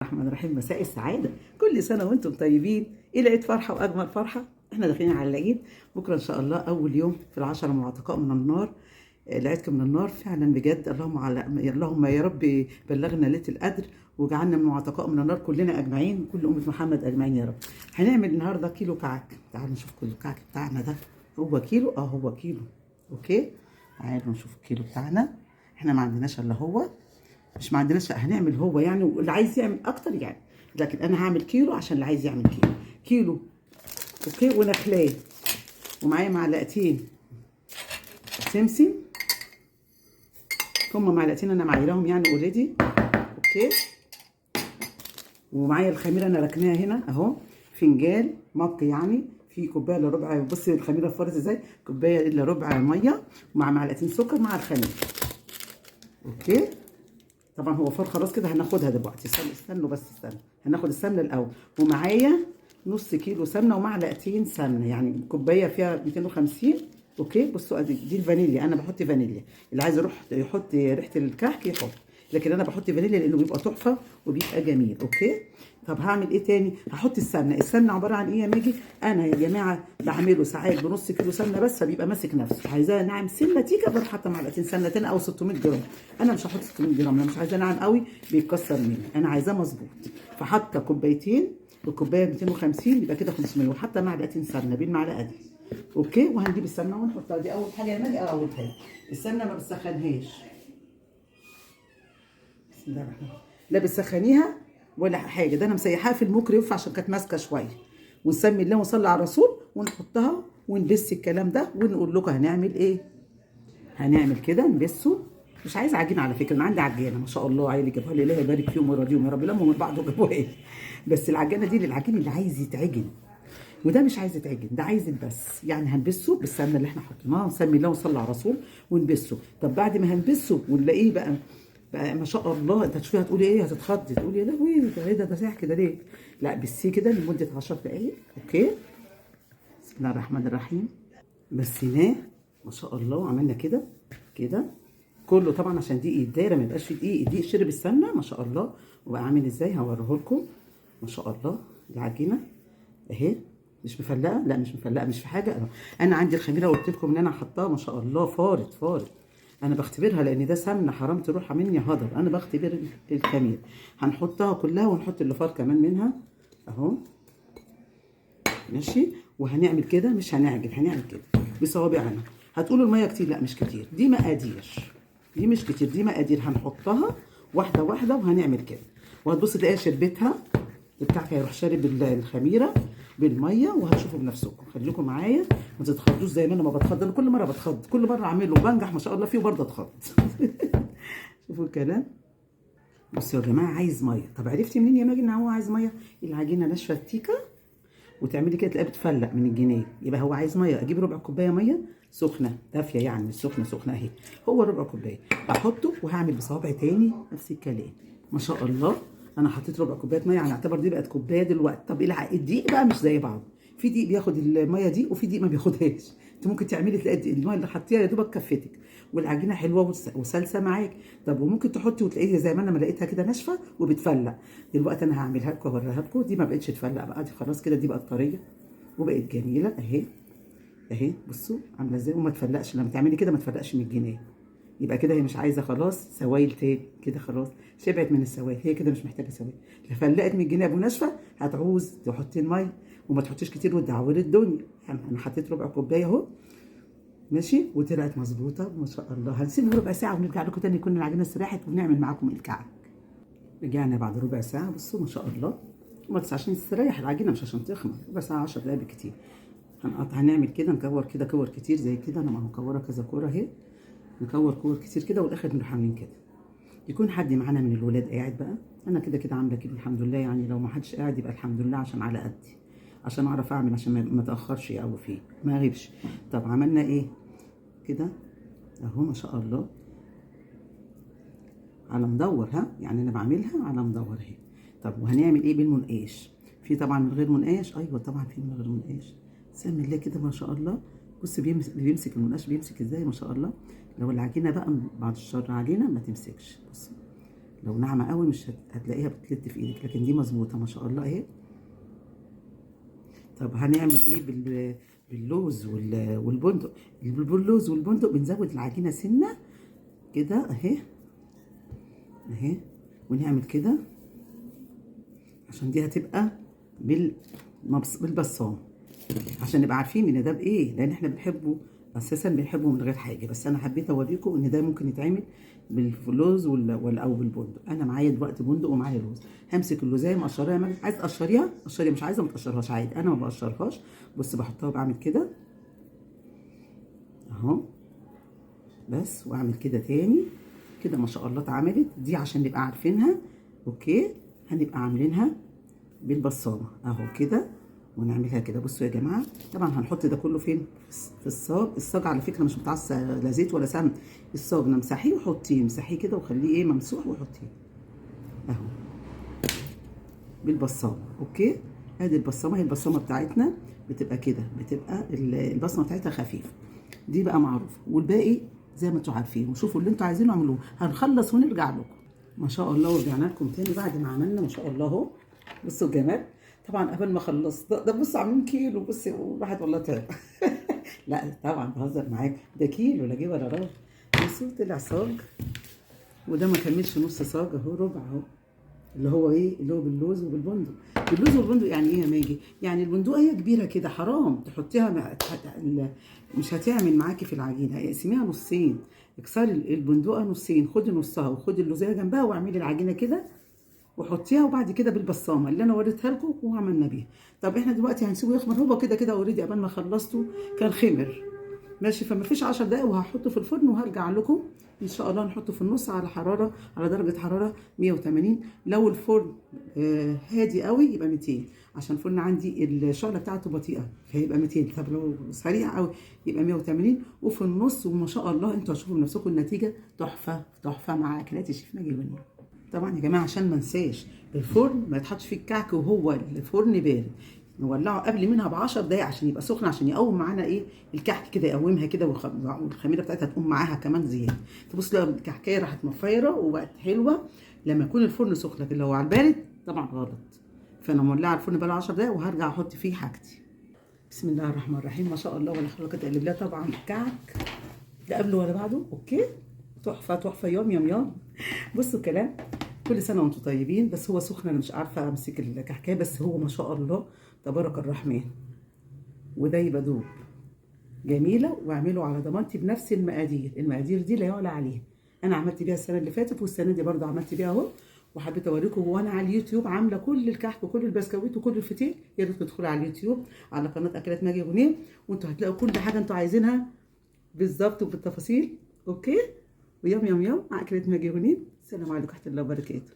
الرحمن الرحيم. مساء السعادة، كل سنة وانتم طيبين. إلى عيد فرحة وأجمل فرحة. احنا داخلين على العيد بكرة إن شاء الله، أول يوم في العشرة من العتقاء من النار. العتق من النار فعلا بجد. اللهم يا رب بلغنا ليلة القدر وجعلنا من العتقاء من النار كلنا أجمعين، كل أمة محمد أجمعين يا رب. هنعمل النهاردة كيلو كعك. تعالوا نشوف كل الكعك بتاعنا ده. هو كيلو؟ هو كيلو. أوكي، تعالوا نشوف الكيلو بتاعنا. احنا ما عندناش إلا هو، مش ما عندناش، هنعمل هو يعني، واللي عايز يعمل اكتر يعني، لكن انا هعمل كيلو عشان اللي عايز يعمل كيلو. اوكي، ونخلايه، ومعايا معلقتين سمسم. هما معلقتين انا معايرهم يعني اوريدي. اوكي، ومعايا الخميره انا ركناها هنا اهو. فنجان مط يعني، في كوبايه الا ربع. بصي الخميره فرت ازاي، كوبايه الا ربع ميه مع معلقتين سكر مع الخميره. اوكي، طبعا هو فار خلاص كده. هناخدها دلوقتي. استنوا بس، هناخد السمنه الاول. ومعايا نص كيلو سمنه ومعلقتين سمنه، يعني كوبايه فيها 250. اوكي، بصوا ادي دي الفانيليا. انا بحط فانيليا، اللي عايز يروح يحط ريحه الكحك يحط، لكن انا بحط فانيليا لانه بيبقى تحفه وبيبقى جميل. اوكي، طب هعمل ايه تاني؟ هحط السمنه عباره عن ايه يا ماجي؟ انا يا جماعه بعمله ساعات بنص كيلو سمنه بس، فبيبقى ماسك نفسه. عايزاه ناعم سنه تيكه، بروح حاطه معلقتين سمنه تاني او 600 جرام. انا مش هحط 600 جرام، انا مش عايزاه ناعم قوي بيتكسر مني، انا عايزاه مظبوط. فحاطه كوبايتين، والكوبايه 250 يبقى كده 500، وحاطه معلقتين سمنه بالمعلقه دي. اوكي، وهنجيب السمنه ونحطها. دي اول حاجه يا ماجي. اول حاجه السمنه ما بتسخنهاش. بسم الله الرحمن الرحيم. لا بتسخنيها ولا حاجه، ده انا مسيحاها في الميكرويف عشان كانت ماسكه شويه. ونسمي الله ونصلي على الرسول ونحطها ونبس الكلام ده ونقول لكم هنعمل ايه. هنعمل كده نبسه. مش عايزه عجينه على فكره، انا عندي عجينه ما شاء الله، عيلي جابوها لي، الله يبارك فيهم ويرضيهم يا رب، لموا من بعض وجابوها ايه. بس العجينه دي للعجين اللي عايز يتعجن، وده مش عايز يتعجن، ده عايز البس. يعني هنبسه بالسمنه اللي احنا حطيناها، نسمي الله ونصلي على الرسول ونبسه. طب بعد ما هنبسه ونلاقيه بقى ما شاء الله، انت هتشوفيها هتقولي ايه، هتتخضي تقولي يا لهوي ده ايه، ده سايح كده ليه؟ لا بسيه كده لمده 10 دقائق. اوكي، بسم الله الرحمن الرحيم. بسيناه ما شاء الله، وعملنا كده كده كله طبعا عشان دقيق الدايره ما يبقاش في دقيق. الدقيق شرب السمنه ما شاء الله، وبقى عامل ازاي هوريه لكم. ما شاء الله العجينه اهي، مش مفلقه، لا مش مفلقه، مش في حاجه. انا عندي الخميره قلت لكم ان انا حطاها ما شاء الله فارت. انا بختبرها لان ده سمنه حرام تروح مني هدر، انا بختبر الخميره. هنحطها كلها ونحط اللي فار كمان منها اهو. ماشي، وهنعمل كده، مش هنعجن، هنعمل كده بصوابعنا. هتقولوا الميه كتير، لا مش كتير، دي مقادير، دي مش كتير، دي مقادير. هنحطها واحده واحده وهنعمل كده، وهتبص تلاقيها شربتها. الكعك هيروح شارب الخميره بالميه، وهتشوفوا بنفسكم. خليكم معايا ما تتخضوش زي ما انا ما بتخض. انا كل مره بتخض، كل مره اعمله وبنجح ما شاء الله فيه، وبرضه اتخض. شوفوا الكلام. بصوا يا جماعه، عايز ميه. طب عرفتي منين يا ماجي ان هو عايز ميه؟ العجينه ناشفه تيكه، وتعملي كده تلاقيها بتفلق من الجنيه، يبقى هو عايز ميه. اجيب ربع كوبايه ميه سخنه دافيه، يعني مش سخنه اهي، هو ربع كوبايه احطه. وهعمل بصوابعي تاني نفس الكلام. ما شاء الله انا حطيت ربع كوبايه ميه، يعني اعتبر دي بقت كوبايه دلوقتي. طب الدقيق بقى مش زي بعض، في دقيق بياخد الميه دي وفي دقيق ما بياخدهاش. انت ممكن تعملي تلاقي الميه اللي حطيها يا دوبك كفتك، والعجينه حلوه وسلسه معاك. طب وممكن تحطي وتلاقيها زي ما انا ما لقيتها كده ناشفه وبتفلق. دلوقتي انا هعملها لكم اوريها لكم. دي ما بقتش تفلق بقى، دي خلاص كده، دي بقت طريه وبقت جميله اهي. اهي بصوا عامله ازاي، وما تفلقش. لما تعملي كده ما تفلقش من الجنيه، يبقى كده هي مش عايزه خلاص سوايل تاني كده، خلاص شبعت من السوايل، هي كده مش محتاجه سوايل. لا فلقت من الجنيه ابو ناشفه هتعوز تحطي الميه، وما تحطيش كتير وتدعوري الدنيا. انا حطيت ربع كوبايه اهو. ماشي، وطلعت مظبوطه ما شاء الله. هنسيبها ربع ساعه ونرجع لكم تاني يكون العجينه استراحت ونعمل معاكم الكعك. رجعنا بعد ربع ساعه. بصوا ما شاء الله، بس عشان تستريح العجينه مش عشان تخمر. ربع ساعه 10 دقايق بالكتير. هنعمل كده، نكور كده كور كتير زي كده. انا مكوره كذا كوره اهي، نكور كور كتير كده، والاخر نروح عاملين كده. يكون حد معانا من الولاد قاعد بقى. انا كده كده عامله كده الحمد لله، يعني لو ما حدش قاعد يبقى الحمد لله عشان على قدي، عشان اعرف اعمل، عشان ما اتاخرش او فيه ما اغيبش. طب عملنا ايه كده اهو ما شاء الله على مدور. ها يعني انا بعملها على مدور اهي. طب وهنعمل ايه بالمنقاش؟ في طبعا من غير منقاش، ايوه طبعا في من غير منقاش. بسم الله كده ما شاء الله. بص بيمسك المنقاش، بيمسك ازاي ما شاء الله. لو العجينه بقى بعد الشر علينا ما تمسكش. بص لو ناعمه قوي مش هتلاقيها بتلت في ايدك، لكن دي مظبوطه ما شاء الله اهي. طب هنعمل ايه باللوز والبندق؟ باللوز والبندق بنزود العجينه سنه كده اهي اهي، ونعمل كده عشان دي هتبقى بالبصام، عشان نبقى عارفين ان ده بايه، لان احنا بنحبه اساسا، بنحبه من غير حاجه. بس انا حبيت اوريكم ان ده ممكن يتعمل باللوز او بالبندق. انا معايا دلوقتي بندق ومعايا لوز. همسك اللوزايه مقشراها، ما عايز تقشريها قشريها، مش عايزه ما تقشرهاش عادي، انا ما بقشرهاش. بص بحطها وبعمل كده اهو بس، واعمل كده تاني كده ما شاء الله اتعملت دي، عشان نبقى عارفينها. اوكي، هنبقى عاملينها بالبصامه اهو كده، ونعملها كده. بصوا يا جماعه، طبعا هنحط ده كله فين؟ في الصاج. الصاج على فكره مش بتاع لا زيت ولا سمن، الصاج امسحيه وحطيه، امسحيه كده وخليه ايه ممسوح وحطيه اهو بالبصامه. اوكي، ادي البصامه، هي البصامه بتاعتنا بتبقى كده، بتبقى البصمه بتاعتها خفيفه، دي بقى معروفه. والباقي زي ما انتوا عارفين، وشوفوا اللي انتوا عايزينه اعملوه. هنخلص ونرجع لكم. ما شاء الله، ورجعنا لكم تاني بعد ما عملنا ما شاء الله اهو. بصوا الجمال. طبعا قبل ما خلصت ده بصوا عاملين كيلو، بصي الواحد والله تعب. لا طبعا بهزر معاك، ده كيلو لا جه ولا راح. بصوا طلع صاج، وده ما كملش نص صاج اهو، ربع اهو، اللي هو ايه، اللي هو باللوز وبالبندق. باللوز والبندق يعني ايه يا ماجي؟ يعني البندقيه كبيره كده حرام تحطيها، مش هتعمل معاكي في العجينه. اقسميها نصين، اكسري البندقه نصين، خدي نصها وخدي اللوزيه جنبها، واعملي العجينه كده وحطيها، وبعد كده بالبصامه اللي انا وريتها لكم وعملنا بيها. طب احنا دلوقتي هنسيبه يخمر، هو كده كده اوريدي قبل ما خلصته كان خمر ماشي، فما فيش 10 دقايق وهحطه في الفرن وهرجع لكم ان شاء الله. نحطه في النص على حراره، على درجه حراره 180. لو الفرن هادي قوي يبقى 200، عشان الفرن عندي الشعله بتاعته بطيئه فهيبقى 200. طب لو سريع قوي يبقى 180. وفي النص، وما شاء الله انتوا هتشوفوا بنفسكم النتيجه تحفه تحفه مع اكلات الشيف ناجي الونية. طبعا يا جماعه عشان ما انساش، الفرن ما يتحطش فيه الكعك وهو الفرن بارد، نولعه قبل منها ب 10 دقايق عشان يبقى سخن، عشان يقوم معانا ايه الكحك كده، يقومها كده، والخميره بتاعتها تقوم معاها كمان زياده. تبص لو الكحكايه راحت مفيره وبقت حلوه لما يكون الفرن سخن، لكن لو على البارد طبعا غلط. فانا مولعه الفرن بقى 10 دقايق وهرجع احط فيه حاجتي. بسم الله الرحمن الرحيم، ما شاء الله ولا حول ولا قوه الا بالله. طبعا الكعك لا قبله ولا بعده. اوكي، تحفه تحفه، يوم يوم يوم. بصوا الكلام، كل سنه وانتم طيبين. بس هو سخن، انا مش عارفه امسك الكحكايه، بس هو ما شاء الله تبارك الرحمن، وده يبقى دوب جميله. واعمله على ضمانتي بنفس المقادير، المقادير دي لا يعلى عليها. انا عملت بيها السنه اللي فاتت، والسنه دي برضه عملت بيها اهو. وحبيت اوريكم وانا على اليوتيوب عامله كل الكحك وكل البسكويت وكل الفطير. يا ريت تدخلوا على اليوتيوب على قناه اكلات ماجي غنيم، وانتوا هتلاقوا كل حاجه انتوا عايزينها بالظبط وبالتفاصيل. اوكي، ويوم يوم يوم مع اكلات ماجي غنيم. السلام عليكم ورحمه الله وبركاته.